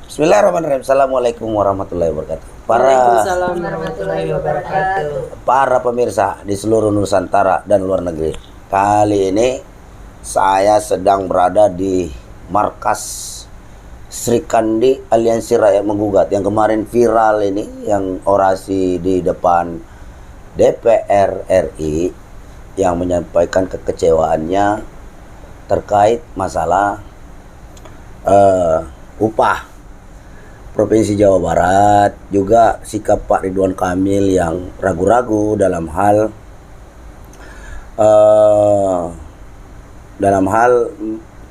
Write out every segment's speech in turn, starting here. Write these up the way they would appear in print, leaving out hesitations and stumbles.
Bismillahirrahmanirrahim. Assalamualaikum warahmatullahi wabarakatuh. Waalaikumsalam warahmatullahi wabarakatuh. Para pemirsa di seluruh Nusantara dan luar negeri. Kali ini saya sedang berada di markas Sri Kandi Aliansi Rakyat Menggugat yang kemarin viral ini, yang orasi di depan DPR RI yang menyampaikan kekecewaannya terkait masalah upah Provinsi Jawa Barat, juga sikap Pak Ridwan Kamil yang ragu-ragu dalam hal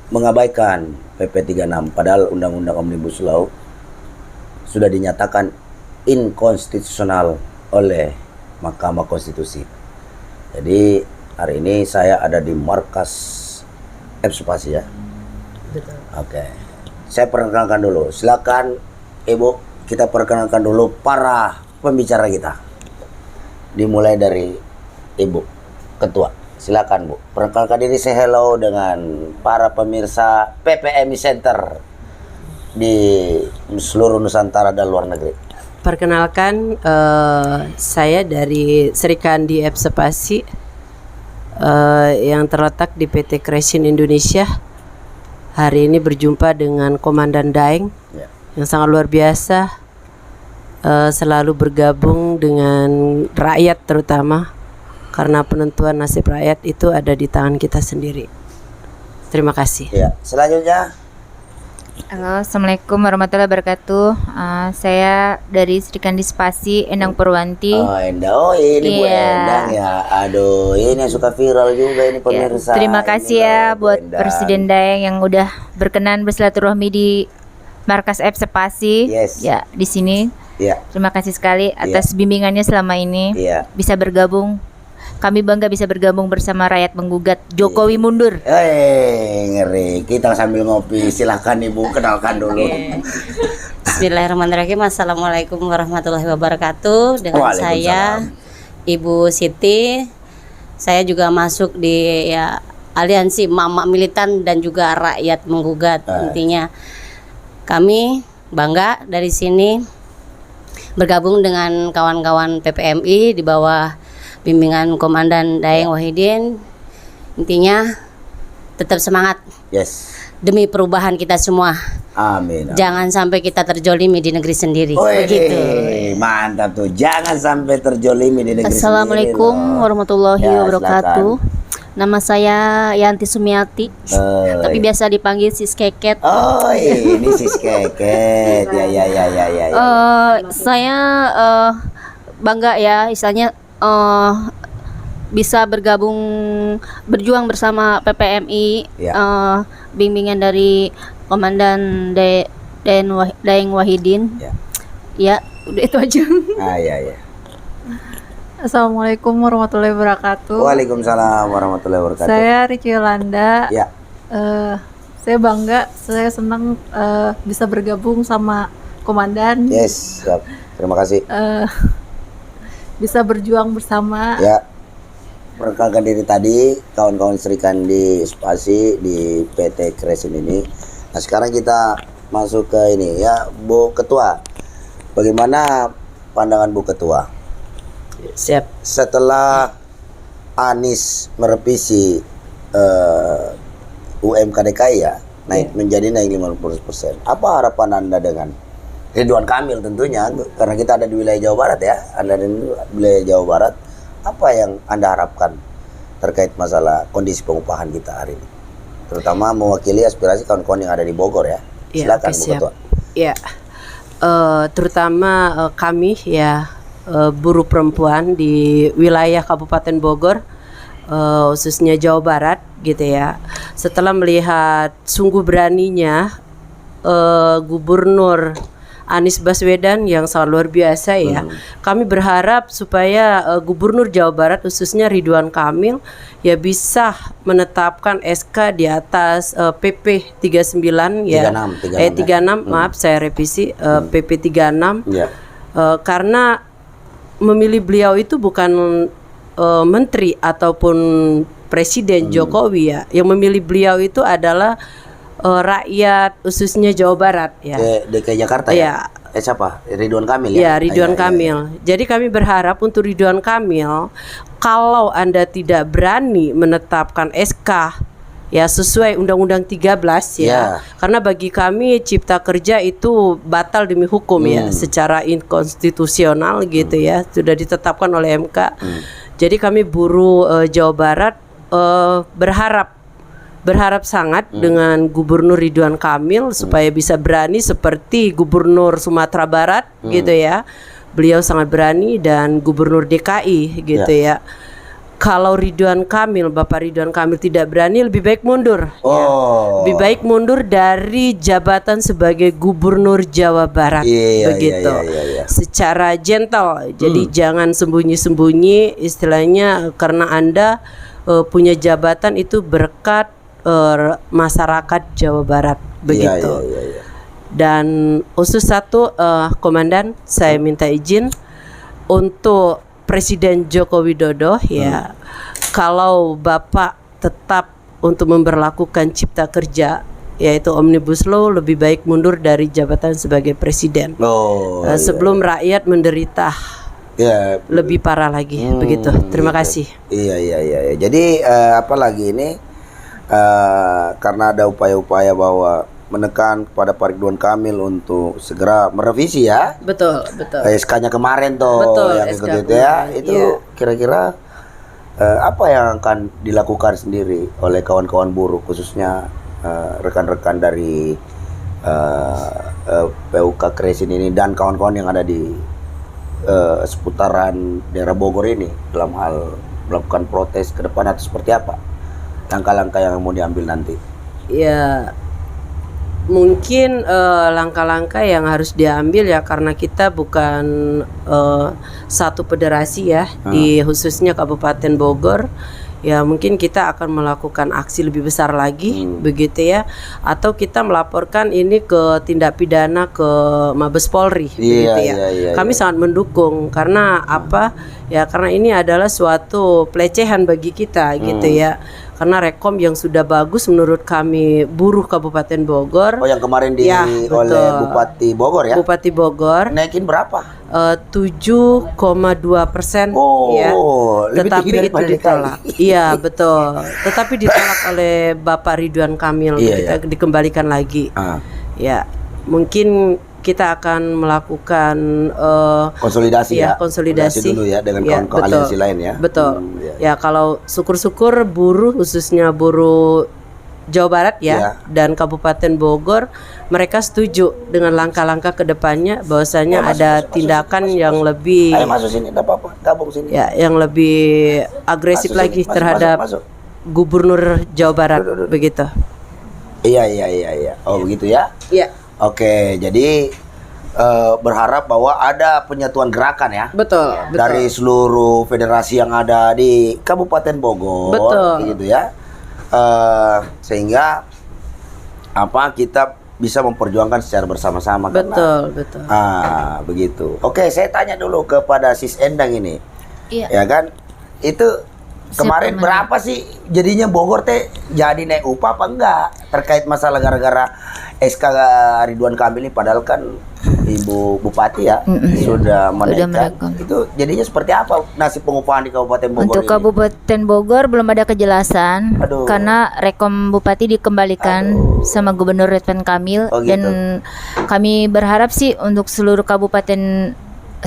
mengabaikan PP 36, padahal Undang-Undang Omnibus Law sudah dinyatakan inkonstitusional oleh Mahkamah Konstitusi. Jadi hari ini saya ada di markas Spasi ya. Betul. Oke. Saya perkenalkan dulu. Silakan Ibu, kita perkenalkan dulu para pembicara kita. Dimulai dari Ibu Ketua. Silakan Bu, perkenalkan diri, say hello dengan para pemirsa PPMI Center di seluruh Nusantara dan luar negeri. Perkenalkan, saya dari Sri Kandi Spasi yang terletak di PT Kresin Indonesia. Hari ini berjumpa dengan Komandan Daeng yang sangat luar biasa, selalu bergabung dengan rakyat, terutama karena penentuan nasib rakyat itu ada di tangan kita sendiri. Terima kasih. Ya, selanjutnya. Halo, assalamualaikum warahmatullahi wabarakatuh. Saya dari Sri Kandi Spasi, Endang Purwanti. Ini Bu Endang ya. Aduh, ini yang suka viral juga ini pemirsa. Terima kasih ya buat Presiden Daeng yang udah berkenan bersilaturahmi di markas F Spasi. Yes. Ya, di sini. Ya. Terima kasih sekali atas bimbingannya selama ini. Bisa bergabung. Kami bangga bisa bergabung bersama rakyat menggugat Jokowi mundur. Ngeri. Kita sambil ngopi. Silahkan Ibu kenalkan dulu. Bismillahirrahmanirrahim. Assalamualaikum warahmatullahi wabarakatuh. Dengan saya Ibu Siti. Saya juga masuk di aliansi Mama Militan dan juga Rakyat Menggugat. Intinya kami bangga dari sini bergabung dengan kawan-kawan PPMI di bawah bimbingan Komandan Daeng Wahidin. Intinya tetap semangat. Yes. Demi perubahan kita semua. Amin. Jangan sampai kita terjolimi di negeri sendiri. Begitu. Mantap tuh. Jangan sampai terjolimi di negeri Assalamualaikum sendiri. warahmatullahi wabarakatuh. Nama saya Yanti Sumiati, tapi biasa dipanggil Sis Keket. Ini Sis Keket. Ya. Saya bangga ya, istilahnya bisa berjuang bersama PPMI, bimbingan dari Komandan Daeng Wahidin. Ya, udah itu aja. Ya. Assalamualaikum warahmatullahi wabarakatuh. Waalaikumsalam warahmatullahi wabarakatuh. Saya Riki Yolanda. Ya. Saya bangga, saya senang bisa bergabung sama Komandan. Yes, siap. Terima kasih. Bisa berjuang bersama. Ya. Perkenalkan diri tadi kawan-kawan Sri Kandi Spasi di PT Kresin ini. Nah, sekarang kita masuk ke ini ya, Bu Ketua. Bagaimana pandangan Bu Ketua? Siap. Setelah Anies merevisi UMK DKI ya, naik 50%. Apa harapan Anda dengan Ridwan Kamil tentunya, karena kita ada di wilayah Jawa Barat ya, Anda di wilayah Jawa Barat, apa yang Anda harapkan terkait masalah kondisi pengupahan kita hari ini, terutama mewakili aspirasi kawan-kawan yang ada di Bogor ya? Silakan Bu Ketua. Ya, terutama kami ya buruh perempuan di wilayah Kabupaten Bogor, khususnya Jawa Barat gitu ya. Setelah melihat sungguh beraninya Gubernur Anies Baswedan yang sangat luar biasa ya. Kami berharap supaya Gubernur Jawa Barat khususnya Ridwan Kamil ya bisa menetapkan SK di atas PP 39 ya. 36 maaf saya revisi PP 36. Karena memilih beliau itu bukan menteri ataupun Presiden Jokowi ya. Yang memilih beliau itu adalah rakyat khususnya Jawa Barat ya. DKI Jakarta ya. Siapa? Ridwan Kamil ya. Ya, Ridwan Kamil. Jadi kami berharap untuk Ridwan Kamil, kalau Anda tidak berani menetapkan SK ya sesuai Undang-Undang 13 ya. Karena bagi kami Cipta Kerja itu batal demi hukum ya, secara inkonstitusional gitu ya, sudah ditetapkan oleh MK. Jadi kami buruh Jawa Barat berharap sangat dengan Gubernur Ridwan Kamil supaya bisa berani seperti Gubernur Sumatera Barat gitu ya. Beliau sangat berani, dan Gubernur DKI gitu ya. Kalau Ridwan Kamil, Bapak Ridwan Kamil tidak berani, lebih baik mundur. Ya. Lebih baik mundur dari jabatan sebagai Gubernur Jawa Barat, begitu. Secara gentle, jadi jangan sembunyi-sembunyi, istilahnya karena Anda punya jabatan itu berkat masyarakat Jawa Barat, begitu. Dan khusus satu, Komandan, saya minta izin untuk Presiden Joko Widodo ya, kalau Bapak tetap untuk memberlakukan Cipta Kerja yaitu Omnibus Law, lebih baik mundur dari jabatan sebagai presiden. Sebelum rakyat menderita lebih parah lagi, begitu. Terima kasih. Iya. Jadi apalagi ini karena ada upaya-upaya bahwa menekan kepada Pak Ridwan Kamil untuk segera merevisi ya. Betul. SK-nya kemarin tuh yang ikut itu ya. Itu kira-kira apa yang akan dilakukan sendiri oleh kawan-kawan buruh, khususnya rekan-rekan dari PUK Kresin ini dan kawan-kawan yang ada di seputaran daerah Bogor ini dalam hal melakukan protes ke depan, atau seperti apa langkah-langkah yang mau diambil nanti? Ya, mungkin langkah-langkah yang harus diambil ya, karena kita bukan satu federasi ya, di khususnya Kabupaten Bogor ya, mungkin kita akan melakukan aksi lebih besar lagi, begitu ya, atau kita melaporkan ini ke tindak pidana ke Mabes Polri, begitu ya. Kami sangat mendukung, karena apa ya, karena ini adalah suatu pelecehan bagi kita, gitu ya. Karena rekom yang sudah bagus menurut kami buruh Kabupaten Bogor. Yang kemarin oleh Bupati Bogor ya? Bupati Bogor. Naikin berapa? 7,2%. Ya. Tetapi itu ditolak. Iya, betul. Tetapi ditolak oleh Bapak Ridwan Kamil. Kita dikembalikan lagi. Ya, mungkin kita akan melakukan konsolidasi konsolidasi dulu ya dengan kawan-kawan aliansi lain ya. Betul. Ya, kalau syukur-syukur buruh, khususnya buruh Jawa Barat ya, dan Kabupaten Bogor, mereka setuju dengan langkah-langkah kedepannya, bahwasanya ada tindakan yang lebih masuk sini, enggak apa-apa, gabung sini. Ya, yang lebih agresif lagi terhadap Gubernur Jawa Barat, begitu. Iya. Oh, begitu ya? Iya. Oke, jadi berharap bahwa ada penyatuan gerakan ya. Betul. Dari seluruh federasi yang ada di Kabupaten Bogor, gitu ya. Sehingga kita bisa memperjuangkan secara bersama-sama. Betul. Begitu. Oke, saya tanya dulu kepada Sis Endang ini. Ya kan? Itu kemarin berapa sih jadinya Bogor jadi naik upah apa enggak terkait masalah gara-gara SK Ridwan Kamil ini, padahal kan Ibu Bupati ya sudah menaikkan. Itu jadinya seperti apa nasib pengupahan di Kabupaten Bogor? Untuk Kabupaten Bogor belum ada kejelasan. Karena rekom Bupati dikembalikan sama Gubernur Ridwan Kamil. Dan kami berharap sih untuk seluruh kabupaten,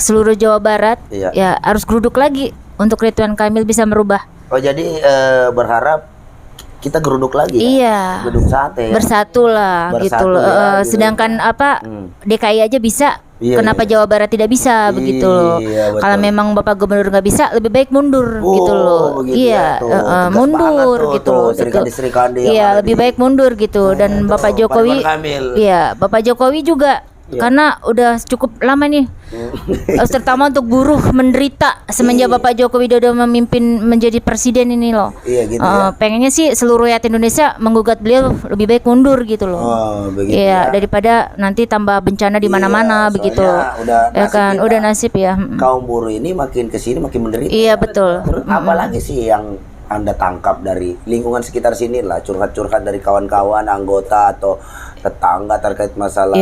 seluruh Jawa Barat ya harus geruduk lagi untuk Ridwan Kamil bisa merubah. Jadi berharap kita geruduk lagi ya? Geruduk sate ya? Bersatu lah gitu loh. Sedangkan DKI aja bisa, kenapa Jawa Barat tidak bisa, begitu loh. Kalau memang Bapak Gubernur nggak bisa, lebih baik mundur gitu loh. Mundur gitu loh. Iya, lebih baik mundur gitu. Dan Bapak Jokowi, Bapak Jokowi juga karena udah cukup lama nih, terutama untuk buruh menderita semenjak Bapak Joko Widodo memimpin menjadi presiden ini loh. Pengennya sih seluruh rakyat Indonesia menggugat beliau lebih baik mundur gitu loh. Daripada nanti tambah bencana di mana-mana begitu. Udah nasib ya. Kaum buruh ini makin kesini makin menderita. Iya, betul. Apalagi sih yang Anda tangkap dari lingkungan sekitar sini lah, curhat-curhat dari kawan-kawan, anggota atau tetangga terkait masalah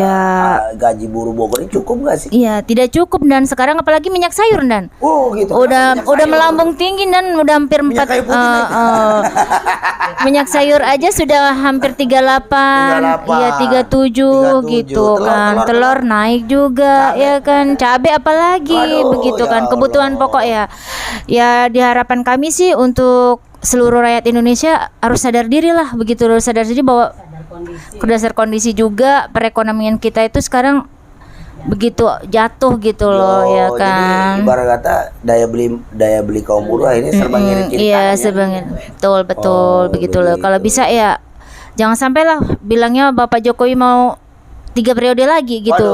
gaji buruh Bogor ini cukup nggak sih? Iya, tidak cukup dan sekarang apalagi minyak sayur dan. Oh gitu. Udah melambung tinggi dan udah hampir 4 minyak sayur aja sudah hampir 38, iya 37 gitu kan. Telur naik juga ya kan. Cabai apalagi begitu kan. Kebutuhan pokok ya. Ya diharapkan kami sih untuk seluruh rakyat Indonesia harus sadar diri lah begitu, harus sadar diri bahwa berdasar kondisi juga perekonomian kita itu sekarang begitu jatuh gitu loh ya kan. Jadi ibarat kata daya beli kaum buruh ini serba ngirit kiri iya, betul begitu loh. Kalau bisa ya jangan sampai lah bilangnya Bapak Jokowi mau 3 periode lagi gitu.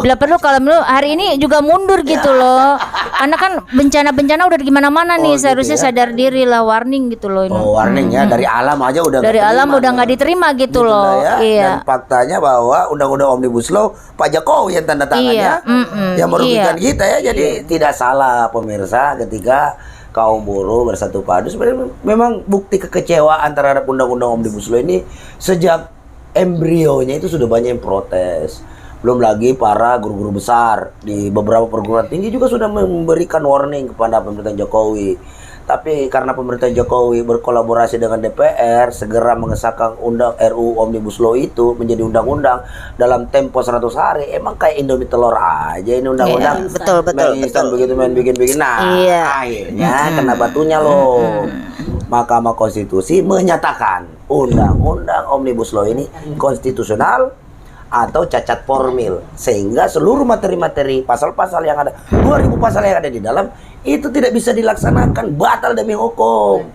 Bila perlu kalau hari ini juga mundur gitu loh. Karena kan bencana udah gimana-mana nih, seharusnya sadar diri lah, warning gitu loh ini. Warning ya, dari alam aja udah dari alam udah nggak diterima gitu loh. Ya. Iya. Dan faktanya bahwa undang-undang Omnibus Law Pak Jokowi yang tanda tangannya yang merugikan kita ya. Jadi tidak salah pemirsa ketika kaum buruh bersatu padu. Sebenarnya memang bukti kekecewaan terhadap undang-undang Omnibus Law ini sejak embrionya itu sudah banyak yang protes. Belum lagi para guru-guru besar di beberapa perguruan tinggi juga sudah memberikan warning kepada pemerintahan Jokowi. Tapi karena pemerintahan Jokowi berkolaborasi dengan DPR segera mengesahkan RUU Omnibus Law itu menjadi undang-undang dalam tempo 100 hari. Emang kayak Indomie telur aja ini undang-undang. Betul. Begitu main bikin-bikin. Nah, akhirnya kena batunya loh. Mahkamah Konstitusi menyatakan undang-undang Omnibus Law ini konstitusional atau cacat formil, sehingga seluruh materi-materi pasal-pasal yang ada, 2000 pasal yang ada di dalam itu tidak bisa dilaksanakan, batal demi hukum.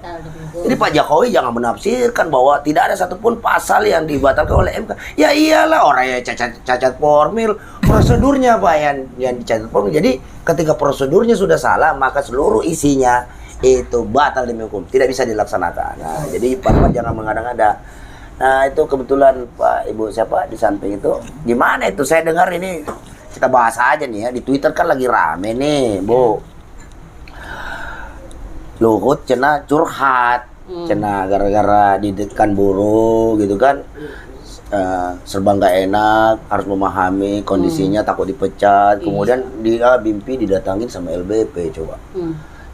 Jadi Pak Jokowi jangan menafsirkan bahwa tidak ada satupun pasal yang dibatalkan oleh MK. Ya iyalah, orang yang cacat formil, prosedurnya Pak yang dicatat formil. Jadi ketika prosedurnya sudah salah, maka seluruh isinya itu batal demi hukum, tidak bisa dilaksanakan. Nah, jadi Pak jangan mengada-ngada. Nah, itu kebetulan Pak Ibu siapa di samping itu, gimana itu saya dengar ini, kita bahas aja nih ya, di Twitter kan lagi rame nih, Bu. Luhut cenah curhat, cenah gara-gara didekkan buruh gitu kan. Serba nggak enak, harus memahami kondisinya, takut dipecat, kemudian dia mimpi didatangin sama LBP coba.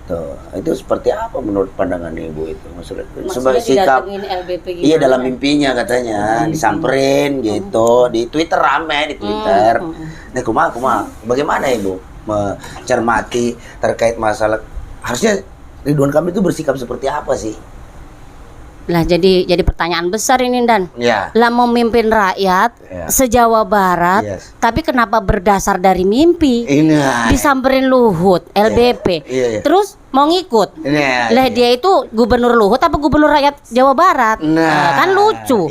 Tuh, itu seperti apa menurut pandangan Ibu itu? Maksudnya sikap LBP iya dalam mimpinya katanya disamperin gitu, di Twitter rame di Twitter. Nah, kumaha bagaimana Ibu mencermati terkait masalah, harusnya Ridwan Kamil itu bersikap seperti apa sih? Lah jadi pertanyaan besar ini Dan. Lah memimpin rakyat se-Jawa Barat, tapi kenapa berdasar dari mimpi? Disamperin Luhut, LBP. Terus mau ngikut. Lah dia itu gubernur Luhut apa gubernur rakyat Jawa Barat? Kan lucu.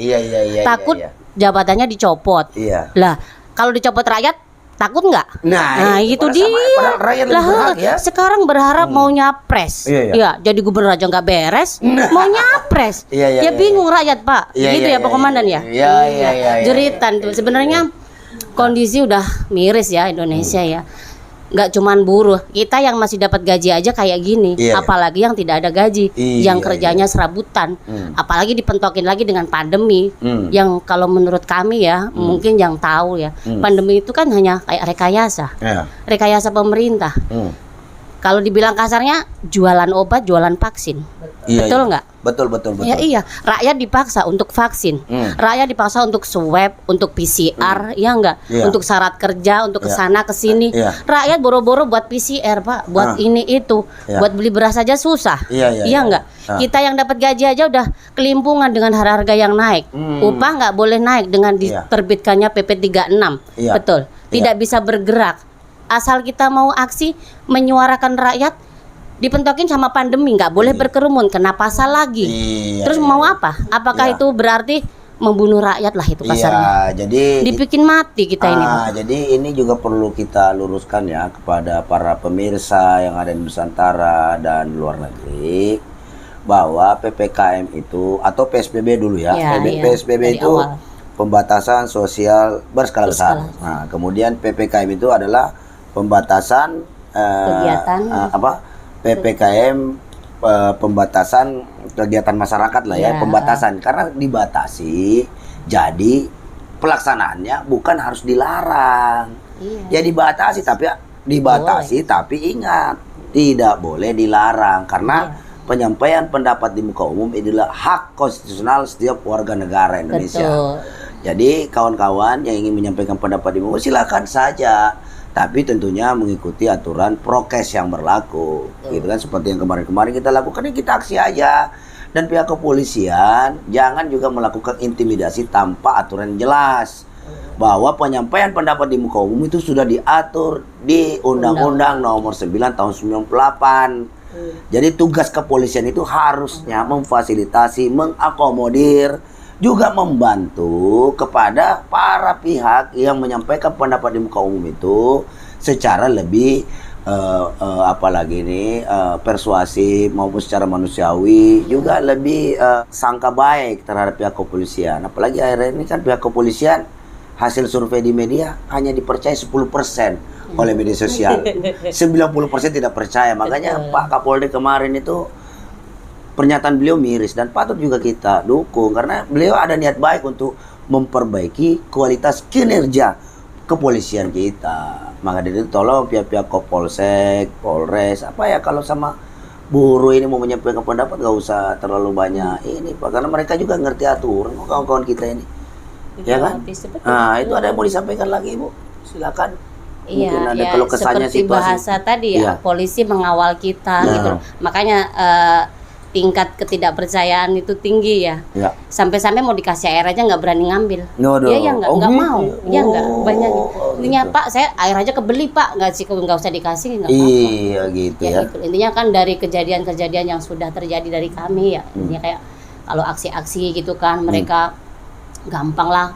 Takut jabatannya dicopot. Lah kalau dicopot rakyat takut nggak? Nah itu dia. Lah sekarang berharap mau nyapres. Ya jadi gubernur aja nggak beres, mau nyapres. Ya bingung rakyat Pak. Gitu ya Pak Komandan ya. Jeritan tuh sebenarnya kondisi udah miris ya Indonesia ya. Nggak cuman buruh, kita yang masih dapat gaji aja kayak gini, apalagi yang tidak ada gaji, yang kerjanya serabutan, apalagi dipentokin lagi dengan pandemi, yang kalau menurut kami ya, mungkin yang tahu ya, pandemi itu kan hanya kayak rekayasa pemerintah. Kalau dibilang kasarnya jualan obat, jualan vaksin, betul nggak? Betul. Ya iya, rakyat dipaksa untuk vaksin, rakyat dipaksa untuk swab, untuk PCR, ya enggak, untuk syarat kerja, untuk kesana kesini, rakyat boro-boro buat PCR Pak, buat ini itu, buat beli beras aja susah, iya enggak, kita yang dapat gaji aja udah kelimpungan dengan harga yang naik, upah nggak boleh naik dengan diterbitkannya PP 36, betul, tidak bisa bergerak, asal kita mau aksi menyuarakan rakyat. Dipentokin sama pandemi, nggak boleh berkerumun, kena pasal lagi. Terus mau apa? Apakah itu berarti membunuh rakyat lah itu kasarnya? Jadi dibikin mati kita ini. Jadi ini juga perlu kita luruskan ya kepada para pemirsa yang ada di Nusantara dan luar negeri, bahwa PPKM itu atau PSBB dulu ya. PSBB itu awal. Pembatasan sosial berskala besar. Nah, kemudian PPKM itu adalah pembatasan kegiatan PPKM pembatasan kegiatan masyarakat lah ya, pembatasan karena dibatasi. Jadi pelaksanaannya bukan harus dilarang. Ya dibatasi tapi ingat tidak boleh dilarang karena penyampaian pendapat di muka umum adalah hak konstitusional setiap warga negara Indonesia. Betul. Jadi kawan-kawan yang ingin menyampaikan pendapat di muka umum silakan saja. Tapi tentunya mengikuti aturan prokes yang berlaku, gitu kan, seperti yang kemarin-kemarin kita lakukan, ini kita aksi aja. Dan pihak kepolisian jangan juga melakukan intimidasi tanpa aturan yang jelas. Bahwa penyampaian pendapat di muka umum itu sudah diatur di Undang-Undang Nomor 9 Tahun 98. Jadi tugas kepolisian itu harusnya memfasilitasi, mengakomodir, juga membantu kepada para pihak yang menyampaikan pendapat di muka umum itu secara lebih persuasif maupun secara manusiawi, juga lebih sangka baik terhadap pihak kepolisian. Apalagi akhirnya ini kan pihak kepolisian hasil survei di media hanya dipercaya 10% oleh media sosial. 90% tidak percaya. Makanya Pak Kapolri kemarin itu pernyataan beliau miris dan patut juga kita dukung karena beliau ada niat baik untuk memperbaiki kualitas kinerja kepolisian kita. Maka dari itu tolong pihak-pihak Kopolsek, Polres, kalau sama buruh ini mau menyampaikan pendapat gak usah terlalu banyak ini Pak, karena mereka juga ngerti aturan kawan-kawan kita ini. Ya kan? Nah, itu ada yang mau disampaikan lagi Ibu? Silakan. Iya, seperti bahasa tadi ya, polisi mengawal kita gitu. Makanya tingkat ketidakpercayaan itu tinggi ya. Sampai-sampai mau dikasih air aja nggak berani ngambil. Dia nggak mau. Dia nggak banyak. Intinya Pak, saya air aja kebeli Pak, nggak usah dikasih nggak apa-apa. Iya gitu ya. Gitu. Intinya kan dari kejadian-kejadian yang sudah terjadi dari kami ya. Intinya kayak kalau aksi-aksi gitu kan mereka gampang lah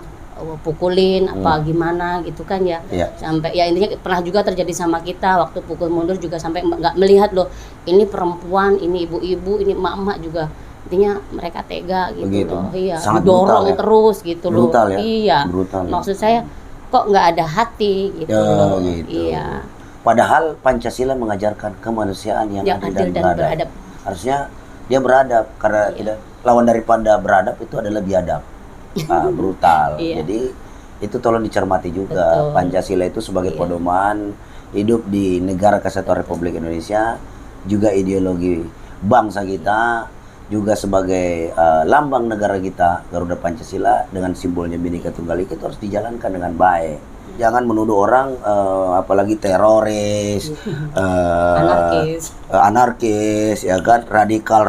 pukulin apa gimana gitu kan ya. Sampai ya intinya pernah juga terjadi sama kita waktu pukul mundur juga sampai nggak melihat loh ini perempuan, ini ibu-ibu, ini emak-emak juga. Intinya mereka tega gitu loh. Iya, dorong terus gitu brutal, loh. Ya? Iya. Brutal, maksud saya kok nggak ada hati gitu loh. Gitu. Iya. Padahal Pancasila mengajarkan kemanusiaan yang adil dan beradab. Harusnya dia beradab karena lawan daripada beradab itu adalah biadab. Brutal. Jadi itu tolong dicermati juga. Betul. Pancasila itu sebagai pedoman hidup di negara kesatuan Republik Indonesia, juga ideologi bangsa kita, juga sebagai lambang negara kita, Garuda Pancasila dengan simbolnya Bhinneka Tunggal Ika itu harus dijalankan dengan baik. Jangan menuduh orang apalagi teroris, anarkis, ya kan, radikal.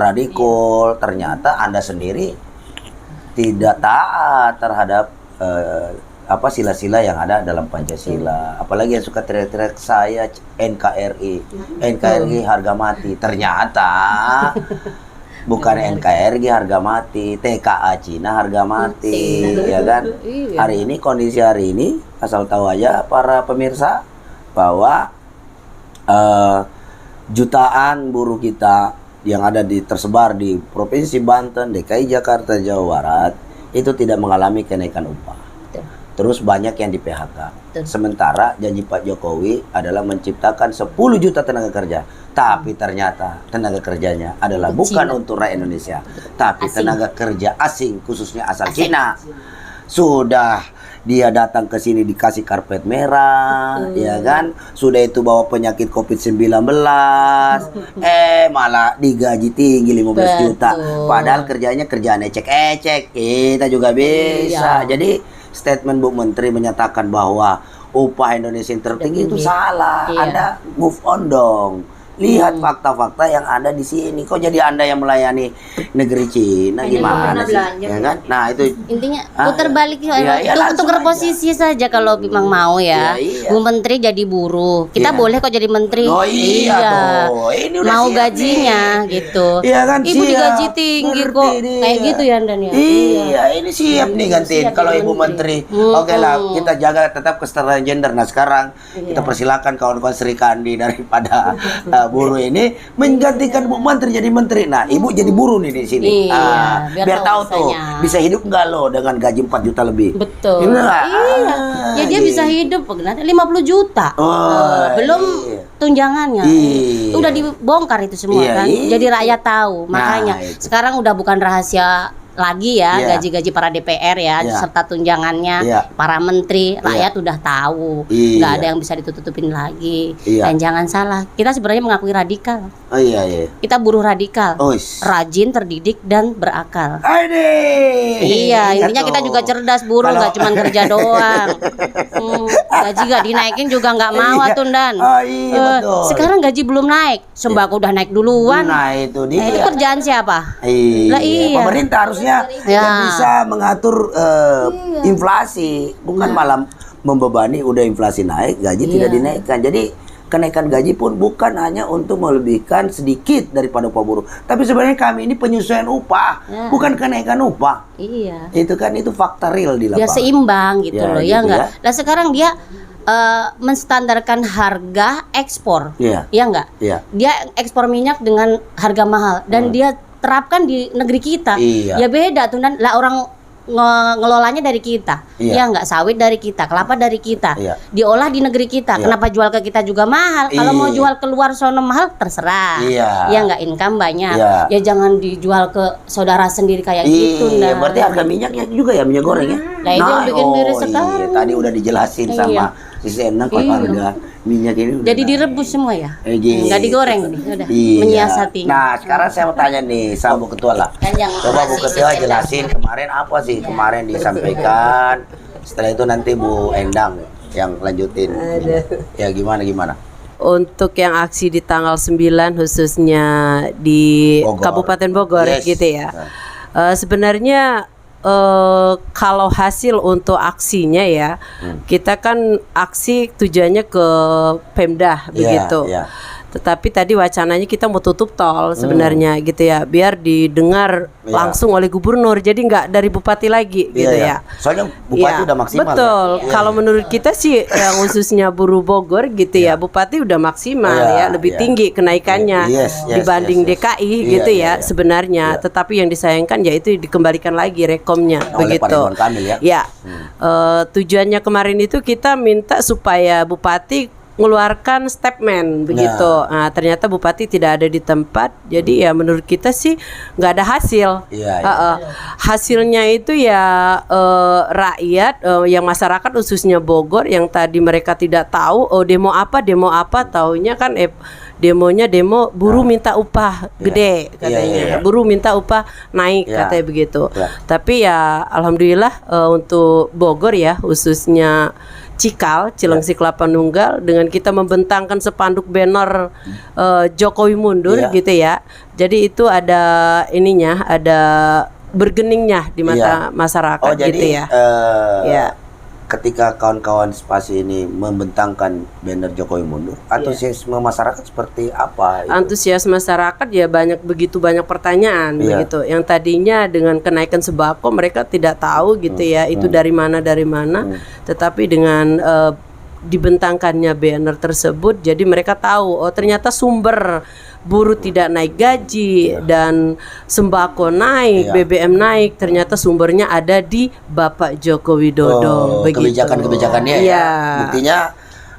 Ternyata Anda sendiri tidak taat terhadap sila-sila yang ada dalam Pancasila. Apalagi yang suka teriak-teriak saya NKRI, NKRI harga mati. Ternyata bukan NKRI harga mati, TKA Cina harga mati, ya kan? Hari ini kondisi hari ini asal tahu aja para pemirsa bahwa jutaan buruh kita yang ada tersebar di Provinsi Banten, DKI Jakarta, Jawa Barat itu tidak mengalami kenaikan upah. Terus banyak yang di PHK. Sementara janji Pak Jokowi adalah menciptakan 10 juta tenaga kerja. Tapi ternyata tenaga kerjanya adalah bukan untuk rakyat Indonesia, tapi tenaga kerja asing, khususnya asal Cina. Sudah dia datang ke sini dikasih karpet merah, ya kan? Sudah itu bawa penyakit COVID-19, malah digaji tinggi 15 juta. Padahal kerjaan ecek-ecek, kita juga bisa. Jadi statement Bu Menteri menyatakan bahwa upah Indonesia yang tertinggi itu salah. Anda move on dong. Lihat fakta-fakta yang ada di sini. Kok jadi Anda yang melayani negeri Cina gimana sih? Ya kan? Nah, itu intinya putar balik tukar posisi saja kalau memang mau ya. Bu Menteri jadi buruh. Kita boleh kok jadi menteri. Oh iya tuh. Ini udah mau gajinya nih. Gitu. Iya kan, Ibu digaji tinggi kok. Kayak gitu ya Andan ya. Iya, ini siap nih gantiin kalau Ibu Menteri. Oke lah, kita jaga tetap kesetaraan gender. Nah, sekarang kita persilakan kawan-kawan Sri Kandi daripada buruh ini menggantikan Bu Menteri jadi menteri. Nah, Ibu jadi buruh nih di sini. Iya, Biar tahu tuh usahanya. bisa hidup nggak lo dengan gaji 4 juta lebih. Betul. Gimana? Iya. Ya dia bisa hidup nanti 50 juta. Belum iya. tunjangannya. Iya. Udah dibongkar itu semua Iya, kan. iya. Jadi rakyat tahu. Makanya itu. sekarang udah bukan rahasia lagi ya Iya. gaji-gaji para DPR ya Iya. serta tunjangannya Iya. para menteri, rakyat udah tahu. Iya. Nggak ada yang bisa ditutupin lagi. Iya. Dan jangan salah, kita sebenarnya mengakui radikal. Oh iya iya. Kita buruh radikal. Ois. Rajin, terdidik dan berakal. Aide. Iya, intinya kita juga cerdas buruh, Kalau- nggak cuma kerja doang. Gaji nggak dinaikin juga nggak mau Iya. tuh Dan. Oh, iya, betul. Sekarang gaji belum naik, sembako udah naik duluan. Nah, itu dia. Nah, itu kerjaan siapa? Iya. Lah, iya. Pemerintah harusnya Ya. yang bisa mengatur inflasi, bukan malah membebani udah inflasi naik, gaji tidak dinaikkan. Jadi kenaikan gaji pun bukan hanya untuk melebihkan sedikit daripada upah buruh, tapi sebenarnya kami ini penyesuaian upah, bukan kenaikan upah. Iya. Itu kan itu fakta real di Biar lapangan. seimbang gitu Ya, loh, gitu ya enggak? ya. Lah sekarang dia menstandarkan harga ekspor. Iya. Ya enggak? Iya. Dia ekspor minyak dengan harga mahal dan dia terapkan di negeri kita. Iya. Ya beda tuh Dan. Lah orang ngelolanya dari kita. Iya. Ya enggak, sawit dari kita, kelapa dari kita. Iya. Diolah di negeri kita. Iya. Kenapa jual ke kita juga mahal? Kalau mau Iya. jual keluar sono mahal terserah. Iya. Ya enggak, income banyak. Iya. Ya jangan dijual ke saudara sendiri kayak gitu. Iya, Dan. berarti harga minyaknya juga ya, minyak goreng ya. Nah, itu yang bikin miris sekarang. Iya, tadi udah dijelasin Iya. sama si Sena kalau harga minyak ini udah Jadi direbus semua ya? Gitu. Nggak digoreng nih, udah Iya. menyiasati. Nah, sekarang saya mau tanya nih sama Bu Ketua lah. Kan yang Coba Bu masih Ketua sistem jelasin kemarin apa sih kemarin disampaikan. Setelah itu nanti Bu Endang yang lanjutin. Ya gimana? Untuk yang aksi di tanggal 9 khususnya di Bogor. Kabupaten Bogor Yes. gitu ya. Sebenarnya kalau hasil untuk aksinya ya, kita kan aksi tujuannya ke Pemda begitu. iya. Tetapi tadi wacananya kita mau tutup tol sebenarnya gitu ya, biar didengar Iya. langsung oleh gubernur. Jadi nggak dari bupati lagi gitu Iya, ya. Soalnya Bupati Iya, udah maksimal. betul. Kan? Kalau menurut kita sih yang khususnya buruh Bogor gitu ya, Bupati udah maksimal Iya, ya, lebih iya. tinggi kenaikannya Yes, dibanding yes. DKI Iya, gitu iya, ya iya. sebenarnya. Iya. Tetapi yang disayangkan ya itu dikembalikan lagi rekomnya Oleh Pak begitu. Ridwan Kamil ya. Ya, tujuannya kemarin itu kita minta supaya Bupati mengeluarkan statement begitu. Nah, ternyata Bupati tidak ada di tempat. Jadi ya menurut kita sih nggak ada hasil. Iya, iya. Hasilnya itu ya rakyat, yang masyarakat khususnya Bogor yang tadi mereka tidak tahu demo apa taunya kan demonya demo buruh minta upah gede katanya. Iya. Buruh minta upah naik Iya. katanya begitu. Iya. Tapi ya alhamdulillah untuk Bogor ya khususnya Cikal, Cilengsi Kelapa Nunggal dengan kita membentangkan spanduk banner Jokowi mundur Iya. gitu ya. Jadi itu ada ininya, ada bergeningnya di mata masyarakat Oh, jadi gitu ya. Ya. ketika kawan-kawan Spasi ini membentangkan banner Jokowi mundur, antusiasme masyarakat seperti apa? itu? Antusias masyarakat ya begitu banyak pertanyaan Iya. begitu. Yang tadinya dengan kenaikan sembako mereka tidak tahu gitu ya itu dari mana. Tetapi dengan dibentangkannya banner tersebut jadi mereka tahu ternyata sumber buruh tidak naik gaji dan sembako naik, Iya. BBM naik, ternyata sumbernya ada di Bapak Joko Widodo begitu. Kebijakan-kebijakannya Iya. ya. Buktinya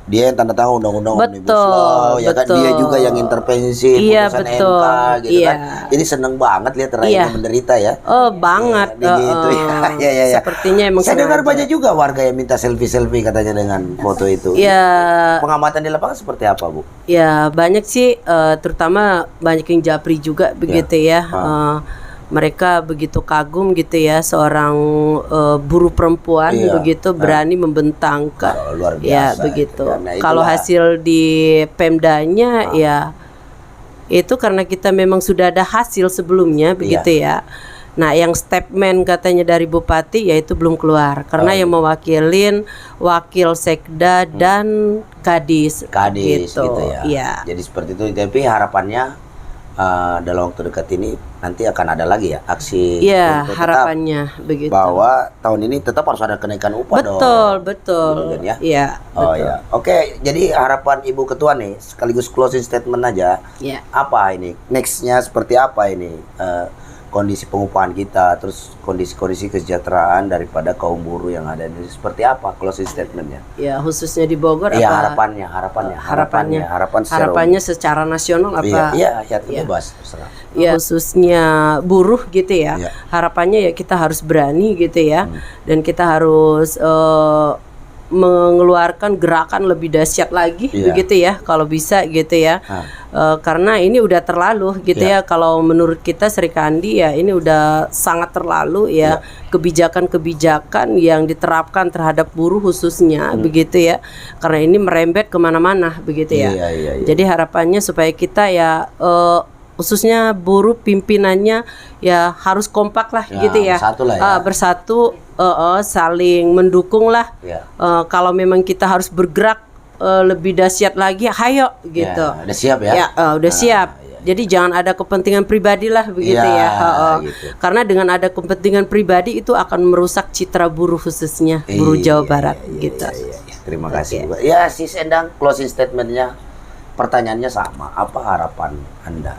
dia yang tanda tangan undang-undang Omnibus Law, ya kan betul. dia juga yang intervensi Iya, putusan betul. MK gitu Iya. kan. Jadi seneng banget lihat rakyatnya Iya. menderita ya. Oh banget, Gitu ya. Ya. Sepertinya emang Saya dengar sengaja. banyak juga warga yang minta selfie katanya dengan foto itu. Ya, Pengamatan di lapangan seperti apa, Bu? ya banyak sih, terutama banyak yang japri juga begitu ya. Mereka begitu kagum gitu ya seorang buruh perempuan Iya. begitu berani membentangkan. Luar biasa. Ya begitu. Karena Kalau itulah. hasil di Pemdanya ya itu karena kita memang sudah ada hasil sebelumnya begitu ya. Nah, yang statement katanya dari Bupati yaitu belum keluar karena yang mewakilin Wakil Sekda dan Kadis Kadis gitu ya. Iya. Jadi seperti itu, tapi harapannya dalam waktu dekat ini nanti akan ada lagi ya aksi Iya, untuk tetap harapannya begitu. bahwa tahun ini tetap harus ada kenaikan upah dong. Betul. Gitu kan ya? Iya, Oh betul. ya. Oke, jadi harapan Ibu Ketua nih sekaligus closing statement aja. Iya. Apa ini? Nextnya seperti apa ini? Kondisi pengupahan kita, terus kondisi kesejahteraan daripada kaum buruh yang ada ini seperti apa closing statementnya? Ya, khususnya di Bogor Iya, apa? harapannya Secara nasional apa? Iya, bebas terserah. Ya, khususnya buruh gitu ya. Iya. Harapannya ya kita harus berani gitu ya. Dan kita harus mengeluarkan gerakan lebih dahsyat lagi begitu ya kalau bisa gitu ya. Karena ini udah terlalu gitu ya. Kalau menurut kita Sri Kandi ya ini udah sangat terlalu ya. Kebijakan-kebijakan yang diterapkan terhadap buruh khususnya begitu ya. Karena ini merembet kemana-mana begitu ya. Jadi harapannya supaya kita ya khususnya buruh pimpinannya ya harus kompak lah gitu ya. Bersatu saling mendukung lah. Kalau memang kita harus bergerak lebih dahsyat lagi, ayo gitu. Udah siap ya? Udah siap. Jadi jangan ada kepentingan pribadi lah begitu ya. Gitu. Karena dengan ada kepentingan pribadi itu akan merusak citra buruh khususnya buruh Jawa Barat gitu. Terima kasih. Ya, Sis Endang closing statementnya, pertanyaannya sama. Apa harapan Anda?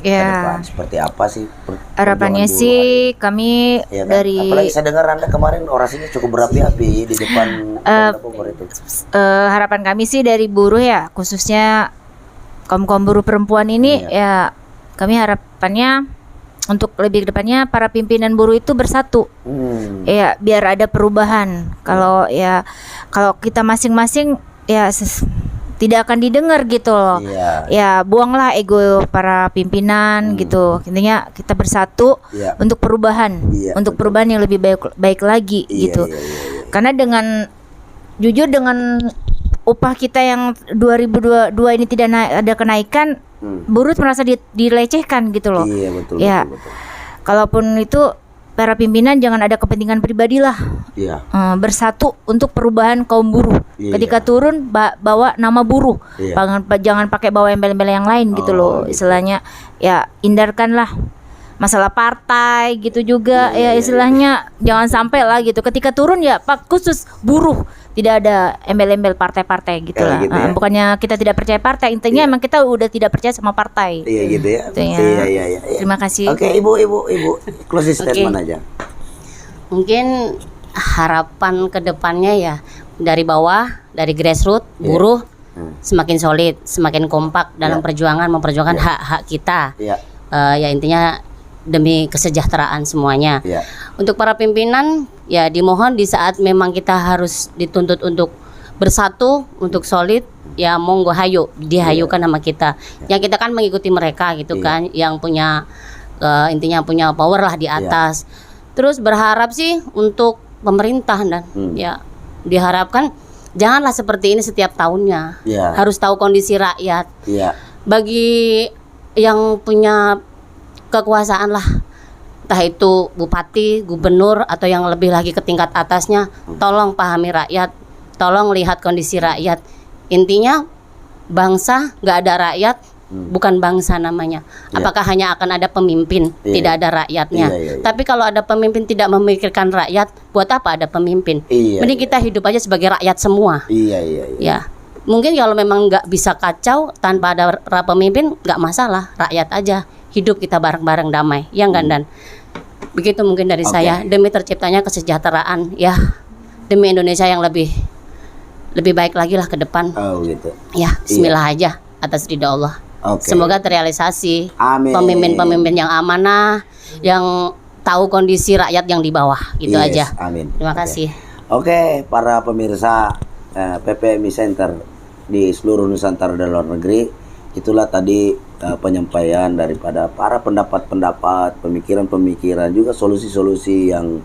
Ya, Seperti apa sih harapannya perjuangan sih buruh? kami Ya kan? dari Apalagi saya dengar Anda kemarin orasinya cukup berapi-api di depan Bogor itu. harapan kami sih dari buruh ya, khususnya kaum buruh perempuan ini ya, kami harapannya untuk lebih ke depannya para pimpinan buruh itu bersatu. Ya, biar ada perubahan. Kalau kita masing-masing ya tidak akan didengar gitu loh. Ya, buanglah ego para pimpinan gitu. Intinya kita bersatu untuk perubahan, untuk perubahan yang lebih baik lagi gitu. Karena jujur dengan upah kita yang 2022 ini tidak ada kenaikan, buruh merasa dilecehkan gitu loh. Betul. Kalaupun itu para pimpinan jangan ada kepentingan pribadi lah. Bersatu untuk perubahan kaum buruh. Ketika turun bawa nama buruh. Jangan pakai bawa embel-embel yang lain gitu loh. Istilahnya ya hindarkanlah masalah partai gitu juga ya istilahnya. Jangan sampai lah gitu. Ketika turun ya Pak khusus buruh, tidak ada embel-embel partai-partai gitu lah. Gitu ya? Bukannya kita tidak percaya partai, intinya emang kita udah tidak percaya sama partai. Gitu ya. Iya. Terima kasih. Oke, Ibu closing statement aja. Mungkin harapan kedepannya ya dari bawah, dari grassroots buruh semakin solid, semakin kompak dalam perjuangan memperjuangkan hak-hak kita. Ya intinya demi kesejahteraan semuanya. Untuk para pimpinan ya dimohon di saat memang kita harus dituntut untuk bersatu, untuk solid, ya monggo hayo dihayukan sama kita. Yang kita kan mengikuti mereka gitu kan, yang punya intinya punya power lah di atas. Terus berharap sih untuk pemerintah dan ya diharapkan janganlah seperti ini setiap tahunnya. Harus tahu kondisi rakyat. Bagi yang punya kekuasaan lah, entah itu bupati, gubernur atau yang lebih lagi ke tingkat atasnya, tolong pahami rakyat, tolong lihat kondisi rakyat. Intinya bangsa nggak ada rakyat, bukan bangsa namanya. Apakah hanya akan ada pemimpin, tidak ada rakyatnya. Tapi kalau ada pemimpin tidak memikirkan rakyat, buat apa ada pemimpin? Mending kita hidup aja sebagai rakyat semua. Ya, mungkin kalau memang nggak bisa kacau tanpa ada pemimpin, nggak masalah, rakyat aja. Hidup kita bareng-bareng damai, ya enggak Dan? Begitu mungkin dari saya, demi terciptanya kesejahteraan, ya demi Indonesia yang lebih baik lagi lah ke depan. Gitu. Ya, bismillah aja atas ridha Allah. Semoga terrealisasi. Amin. Pemimpin-pemimpin yang amanah, yang tahu kondisi rakyat yang di bawah, gitu aja. Amin. Terima kasih. Oke, para pemirsa PPMI Center di seluruh Nusantara dan luar negeri, itulah tadi penyampaian daripada para pendapat-pendapat, pemikiran-pemikiran, juga solusi-solusi yang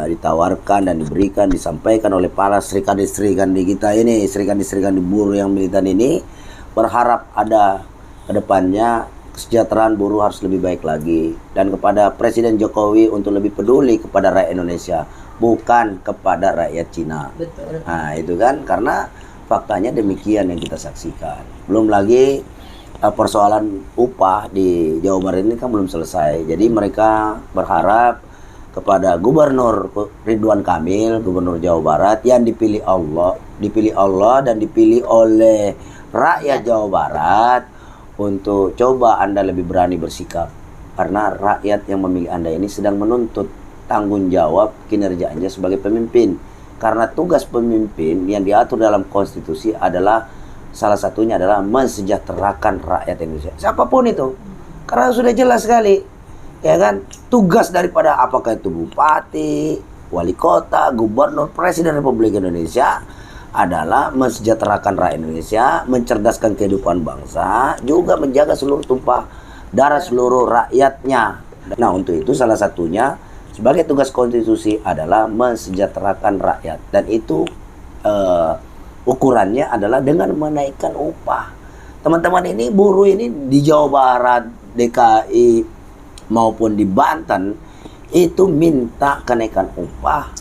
ditawarkan dan diberikan, disampaikan oleh para serikandi kita ini, serikandi buruh yang militan ini. Berharap ada kedepannya kesejahteraan buruh harus lebih baik lagi, dan kepada Presiden Jokowi untuk lebih peduli kepada rakyat Indonesia, bukan kepada rakyat Cina. Betul. Nah itu kan, karena faktanya demikian yang kita saksikan. Belum lagi persoalan upah di Jawa Barat ini kan belum selesai. Jadi mereka berharap kepada Gubernur Ridwan Kamil, Gubernur Jawa Barat yang dipilih Allah dan dipilih oleh rakyat Jawa Barat untuk coba Anda lebih berani bersikap. Karena rakyat yang memilih Anda ini sedang menuntut tanggung jawab kinerja Anda sebagai pemimpin. Karena tugas pemimpin yang diatur dalam konstitusi adalah salah satunya adalah mensejahterakan rakyat Indonesia. Siapapun itu. Karena sudah jelas sekali. Ya kan, tugas daripada apakah itu bupati, wali kota, gubernur, presiden Republik Indonesia adalah mensejahterakan rakyat Indonesia, mencerdaskan kehidupan bangsa, juga menjaga seluruh tumpah darah seluruh rakyatnya. Nah, untuk itu salah satunya sebagai tugas konstitusi adalah mensejahterakan rakyat, dan itu ukurannya adalah dengan menaikkan upah. Teman-teman ini, buruh ini di Jawa Barat, DKI maupun di Banten itu minta kenaikan upah,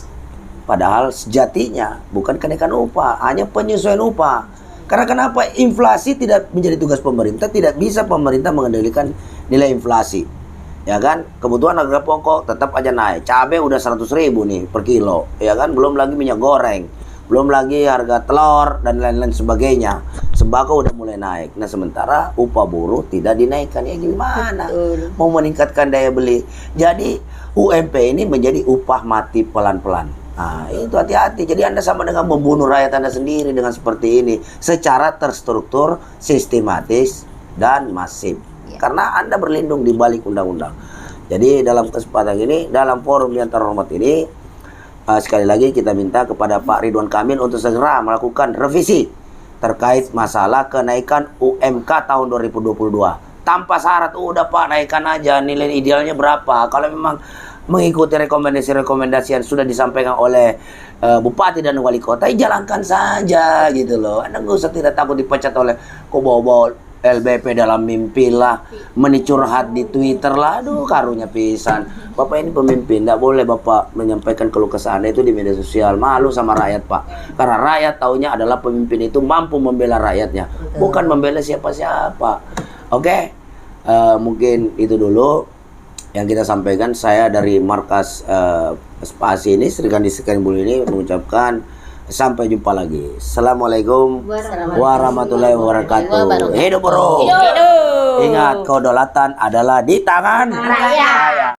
padahal sejatinya bukan kenaikan upah, hanya penyesuaian upah. Karena kenapa? Inflasi tidak menjadi tugas pemerintah, tidak bisa pemerintah mengendalikan nilai inflasi, ya kan? Kebutuhan harga pokok tetap aja naik, cabai udah 100.000 nih per kilo, ya kan? Belum lagi minyak goreng, belum lagi harga telur dan lain-lain sebagainya. Sembako udah mulai naik. Nah, sementara upah buruh tidak dinaikkan. Ya gimana? Mau meningkatkan daya beli. Jadi UMP ini menjadi upah mati pelan-pelan. Nah, itu hati-hati. Jadi Anda sama dengan membunuh rakyat Anda sendiri dengan seperti ini. Secara terstruktur, sistematis, dan masif. Karena Anda berlindung di balik undang-undang. Jadi dalam kesempatan ini, dalam forum yang terhormat ini, sekali lagi kita minta kepada Pak Ridwan Kamil untuk segera melakukan revisi terkait masalah kenaikan UMK tahun 2022. Tanpa syarat, udah Pak, naikkan aja, nilai idealnya berapa. Kalau memang mengikuti rekomendasi-rekomendasi yang sudah disampaikan oleh bupati dan wali kota, jalankan saja gitu loh. Anda nggak usah tidak takut dipecat oleh kok bawa-bawa LBP dalam mimpi lah, menicurhat di Twitter lah. Aduh, karunya pisan. Bapak ini pemimpin, tidak boleh Bapak menyampaikan keluh kesah Anda itu di media sosial. Malu sama rakyat, Pak. Karena rakyat taunya adalah pemimpin itu mampu membela rakyatnya, bukan membela siapa-siapa. Oke? Mungkin itu dulu yang kita sampaikan. Saya dari markas Spasi ini, Srikandi Sekian Bulu ini mengucapkan sampai jumpa lagi. Assalamualaikum warahmatullahi wabarakatuh. Hidup bro. Ingat, kedaulatan adalah di tangan rakyat.